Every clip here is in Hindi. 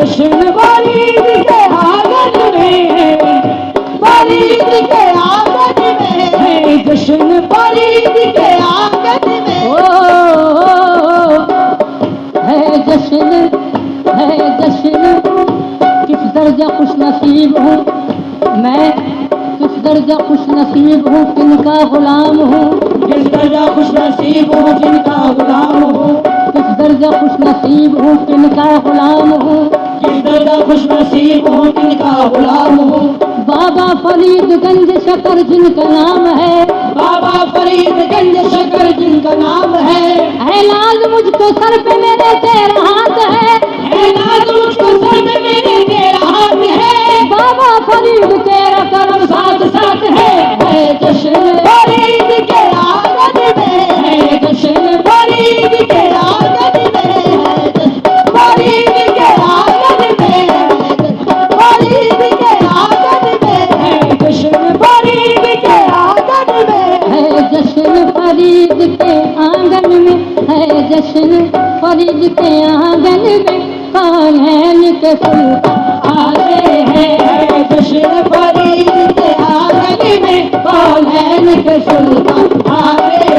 जश्न फरीद के आंगन में, फरीद के आंगन में है जश्न फरीद के आंगन में। है जश्न किस दर्जा खुश नसीब हूँ मैं, किस दर्जा खुश नसीब हूँ किनका गुलाम हूँ, किस दर्जा खुश नसीब हूँ जिनका गुलाम हूँ, किस दर्जा खुश नसीब हूँ किनका गुलाम हूँ, किस दर्जा खुश नसीब हूँ जिनका गुलाम हूँ। बाबा फरीदगंज शकर जिनका नाम है, बाबा फरीदगंज शकर जिनका नाम है लाज मुझको सर पे मेरे तेरा हाथ है नाज मुझको सर में मेरे तेरा हाथ है, बाबा फरीद तेरा करम साथ साथ है जश्न फरीद के आंगन में है जश्न फरीद के आंगन में है फरीद के आंगन में है फरीद के आंगन में है जश्न फरीद के आंगन में है जश्न फरीद के आंगन में, है जश्न फरीद के आंगन में, कौनैन के सुल्तान आते हैं जश्न फरीद के आंगन में, कौनैन के सुल्तान आते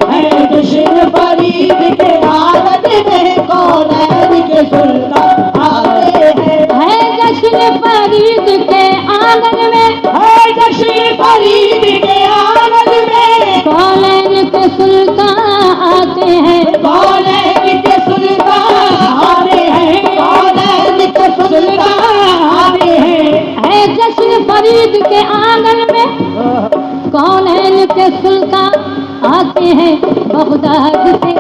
हैं जश्न फरीद के आंगन में, कौनैन के सुल्तान आते हैं। है जश्न फरीद के आंगन में, है जश्न फरीद के आंगन में, कौनैन के सुल्तान आते हैं, कौनैन के सुल्तान आते हैं, कौनैन के सुल्तान आते हैं। है जश्न फरीद के आंगन में, कौनैन के सुल्तान आते हैं। बगदाद से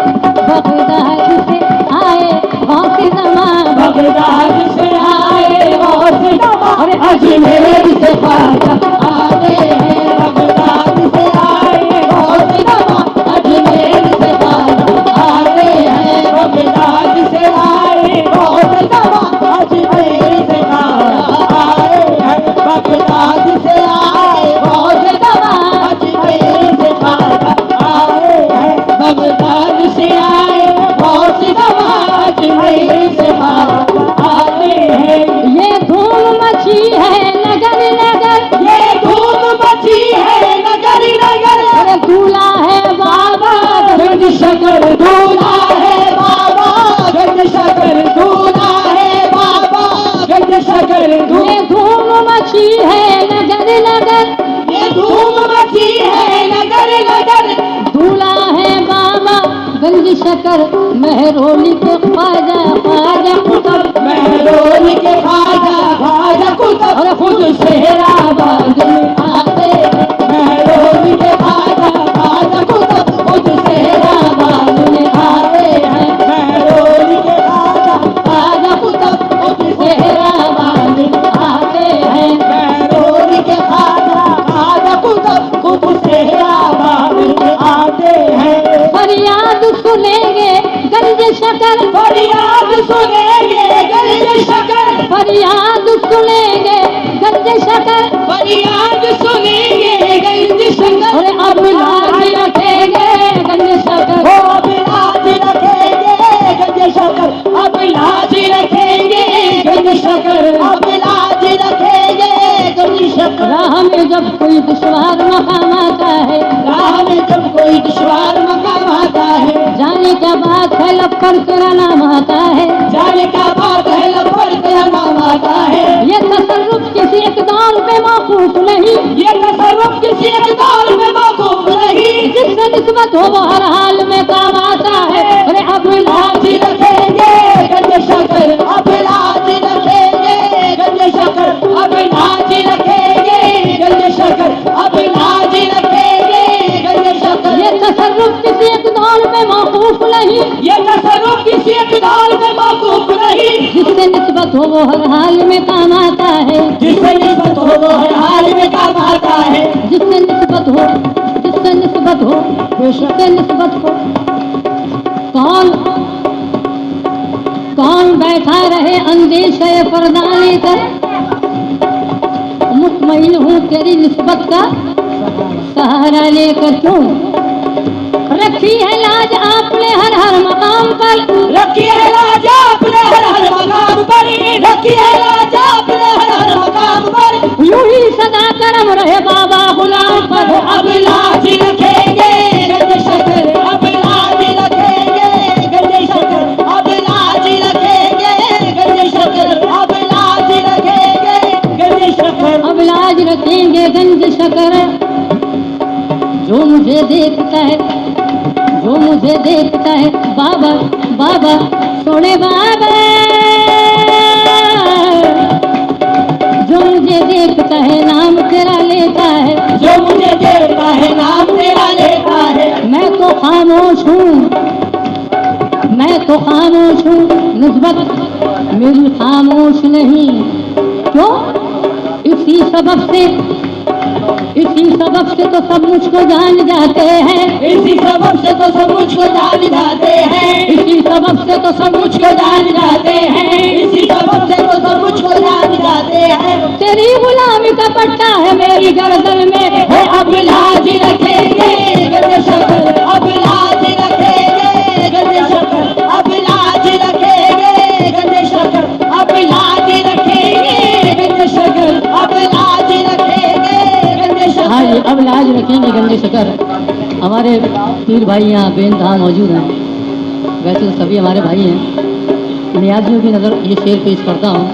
आए गौसे ज़मां, बगदाद से आए गौसे ज़मां, अरे अजमेर से ख्वाजा आते हैं। बगदाद से आए गौसे ज़मां, अजमेर से ख्वाजा आते हैं। बगदाद से आए गौसे ज़मां, अजमेर से ख्वाजा आए हैं। बगदाद से आए गौसे ज़मां, अजमेर से ख्वाजा आए हैं। बगदाद से आए गौसे ज़मां, अजमेर से ख्वाजा आते हैं। ये धूम मची है नगर नगर, ये धूम मची है नगर नगर, अरे दूल्हा है बाबा गंज शकर दूल्हा है बाबा, गंज शकर दूल्हा है बाबा, गंज शकर ये धूम मची है नगर नगर, ये धूम मची है नगर नगर, दूल्हा है बाबा गंज शकर, मेहरोली के ख्वाजा ख्वाजा कुतुब, महरोल के ख्वाजा ख्वाजा कुतुब, अरे खुद सेहराबाद में आते हैं। महरोल के ख्वाजा ख्वाजा कुतुब, खुद सेहराबाद में आते हैं। महरोल के ख्वाजा ख्वाजा कुतुब, खुद सेहराबाद में आते हैं। महरोल के ख्वाजा ख्वाजा कुतुब, खुद सेहराबाद में आते हैं। फरियाद सुनेंगे गंज शकर, फरियाद सुनेंगे गंज शकर, फरियाद सुनेंगे गंज शकर, फरियाद सुनेंगे गंज शकर, अरे अब लाज रखेंगे गंज शकर, ओ अब लाज रखेंगे गंज शकर, अब लाज रखेंगे गंज शकर, अब लाज रखेंगे गंज शकर। राह में जब कोई दुश्वार मकाम आता है, राह में जब कोई दुश्वार मकाम आता है, जाने क्या बात है लब पर तेरा नाम आता है, जाने क्या बात है लब पर तेरा नाम आता है। ये तसर्रुफ किसी इक़दार पे मौकूफ नहीं, ये तसर्रुफ किसी इक़दार में मौकूफ नहीं, जिससे निस्बत हो वो हर हाल में काम आता है। अरे अब लाज लाज रखेंगे गंज शकर, अब लाज रखेंगे गंज शकर, अब लाज रखेंगे गंज शकर, अब लाज रखेंगे गंज शकर। ये तसर्रुफ किसी इक़दार पे मौकूफ नहीं, ये तसर्रुफ किसी इक़दार में मौकूफ नहीं, जिससे निस्बत हो वो हर हाल में काम आता है, जिससे निस्बत हो वो हर हाल में काम आता है। जिससे निस्बत हो, जिससे निस्बत हो, जिससे निस्बत हो। कौन बैठा रहे अंदेशे पर्दा लेकर, मुतमईन हूँ तेरी निस्बत का सहारा लेकर। क्यों रखी है लाज आपने हर हर मकाम पर, रखी है लाज आपने हर हर मकाम पर, अब लाज रखेंगे गंज शकर, अब लाज रखेंगे गंज शकर, अब लाज रखेंगे गंज शकर, अब लाज रखेंगे गंज शकर, अब लाज रखेंगे गंज शकर। जो मुझे देखता है, जो मुझे देखता है, बाबा बाबा सोने बाबा, जो मुझे देखता है नाम तेरा लेता है, जो मुझे देखता है नाम तेरा लेता है, मैं तो खामोश हूँ, मैं तो खामोश हूँ, निस्बत मेरी खामोश नहीं। क्यों? इसी सबब से, इसी सबब से तो सब मुझको जान जाते हैं, इसी सबब से तो सब मुझको जान जाते हैं, इसी सबब से तो सब मुझको जान जाते हैं, इसी सबब से तो सब मुझको जान जाते हैं। तेरी गुलामी का पट्टा है मेरी गर्दन में, हो अब लाज रखेंगे गंज शकर, अब लाज रखेंगे गंज शकर, अब लाज रखेंगे गंज शकर, अब लाज रखेंगे गंज शकर, अब लाज रखेंगे गंज शकर। हाँ जी, अब लाज रखेंगे गंज शकर। हमारे पीर भाई यहाँ बेनतहा मौजूद हैं, वैसे तो सभी हमारे भाई हैं। नियाजियों की नज़र ये शेर पेश करता हूँ।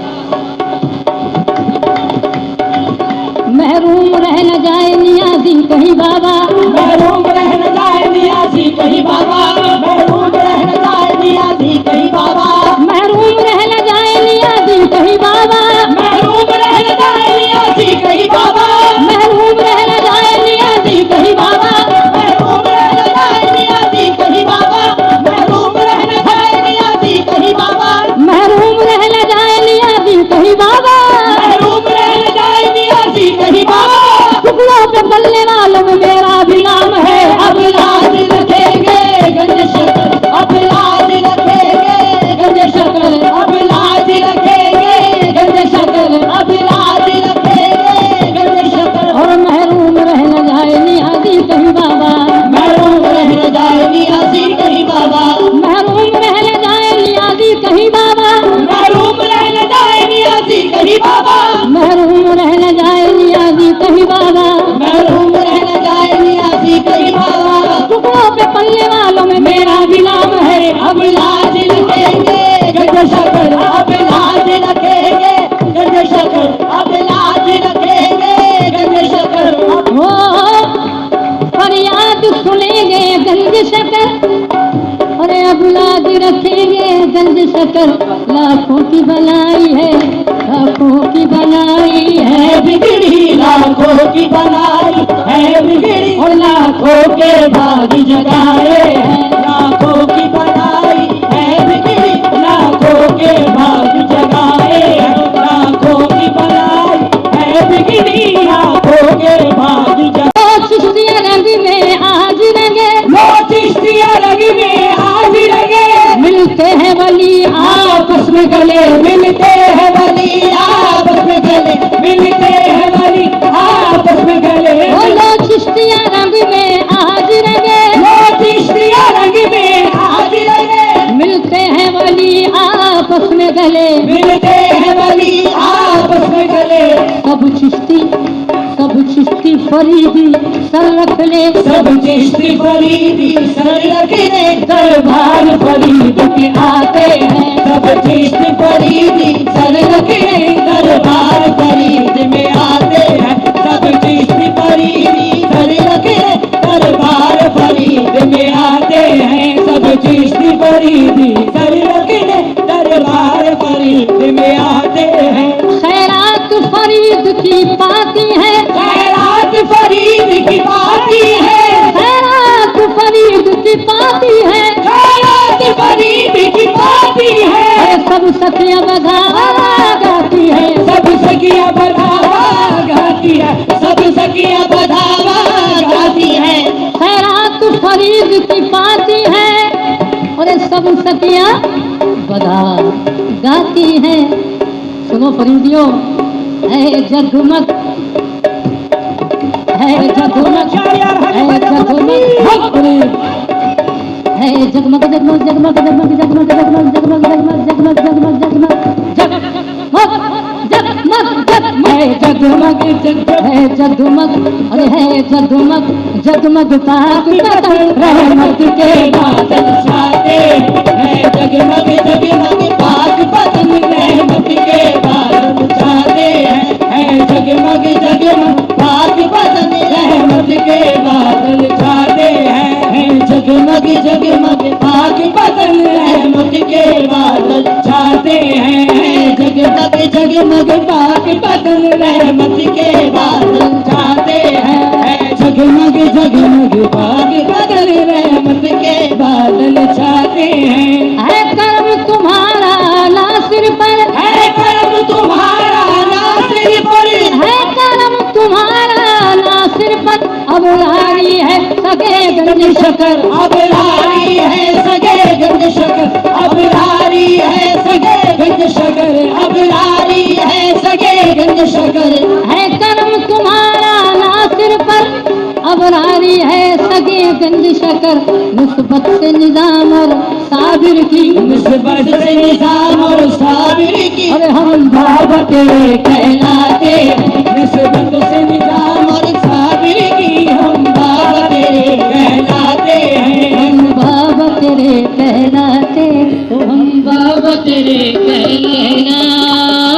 महरूम रह न जाए नियाजी कहीं बाबा, महरूम रह न जाए नियाजी कहीं बाबा, महरूम रह न जाए नियाजी कहीं बाबा, महरूम रह न जाए नियाजी कहीं बाबा, महरूम रह न जाए नियाजी कहीं बाबा, महरूम रह न जाए नियाजी कहीं बाबा, महरूम रह न जाए नियाजी कहीं बाबा, महरूम रह न जाए नियाजी कहीं बाबा, महरूम रह न जाए नियाजी कहीं बाबा, महरूम रह न जाए नियाजी कहीं बाबा। टुकड़ों पे पलने वालों में मेरा भी नाम है, अब लाज रखेंगे गंज शकर, अब लाज रखेंगे गंज शकर, अब लाज रखेंगे गंज शकर, अब लाज रखेंगे गंज शकर। और महरूम रह न जाए नियाजी कहीं बाबा, महरूम रह न जाए नियाजी कहीं बाबा, महरूम रह न जाए नियाजी कहीं बाबा, महरूम रह न जाए नियाजी कहीं बाबा, महरूम रह न जाए नियाजी कहीं बाबा, महरूम रह न जाए नियाजी कहीं बाबा। टुकड़ों पे पलने वालों में मेरा भी नाम है। अब लाज रखेंगे गंज शकर, अब लाज रखेंगे गंज शकर, अब लाज रखेंगे गंज शकर। हो फरियाद सुनेंगे गंज शकर, अरे अब लाज रखेंगे गंज शकर। लाखों की बनाई है, लाखों की बनाई है बिगड़ी लाखों की बनाई है बिगड़ी, और लाखों के भाग जगाए हैं, लाखों की बनाई है बिगड़ी, लाखों के भाग जगाए हैं, लाखों की बनाई है बिगड़ी, लाखों के भाग जगाए। चिश्तिया रंग में आज रंगे, लो चिश्तिया रंग में आज रंगे, मिलते हैं वली आपस में गले मिलते हैं वली, आपस में गले मिलते हैं वली, आपस में गले। बोलो चिश्तिया रंग में आज रंगे, लो चिश्तिया रंग में आज रंगे, मिलते हैं वली आपस में गले। मिलते हैं वली आपस में गले। सब चिश्ती फरीदी सर रख ले, सब चिश्ती फरीदी सर रखने दरबार फरीद के आते हैं, सब चिश्ती फरीदी सर रखने दरबार फरीद में आते हैं, सब चिश्ती फरीदी सर रखने दरबार फरीद में आते हैं, सब चिश्ती फरीदी सर रखने दरबार फरीद में आते हैं। खैरात फरीद की पाती है, खैरात फरीद की पाती है, खैरात फरीद की पाती है, खैरात फरीद की पाती है, अरे सब सखियां बधावा गाती है, सब सखियां बधावा गाती है, सब सखियां बधावा गाती है। खैरात फरीद की पाती है, अरे सब सखियां बधावा गाती है। सुनो फरीदियों, है जगमग, है जगमग, है जगमग, है जगमग जगमग जगमग जगमग जगमग जगमग जगमग जगमग जगमग जगमग जगमग जगमग जगमग जगमग। जगमग है जगमग, अरे है जगमग जगमग पाक पतंग, रहमत के बादल छाते हैं, जगमग जगमग पाक पतंग, रहमत के बादल छाते हैं, जगमग जगमग पाक पतंग, रहमत के बादल छाते हैं, जगमग जगमग पाक पतंग, रहमत के बादल छाते हैं, जगमग जगमग पाक पतंग, रहमत के बादल छाते हैं, जगमग जगमग पाक पतंग, रहमत के बादल छाते हैं। है करम तुम्हारा नासिर पर, है करम तुम्हारा नासिर पर, है करम तुम्हारा नासिर पर, अब लारी है सगे गंज शकर, अब लारी है सगे गंज शकर, अब लारी है सगे गंज शकर, अब लारी है सगे गंज शकर, है करम तुम्हारा नासिर पर, अब लारी है सगे गंज शकर, निस्बत से निजाम और साबिर की, निस्बत से निजाम और साबिर की, अरे हम बाबा तेरे कहलाते, निस्बत से निजाम और साबिर की, हम बाबा तेरे कहलाते हैं, हम बाबा तेरे कहलाते, तो हम बाबा तेरे कहलाते।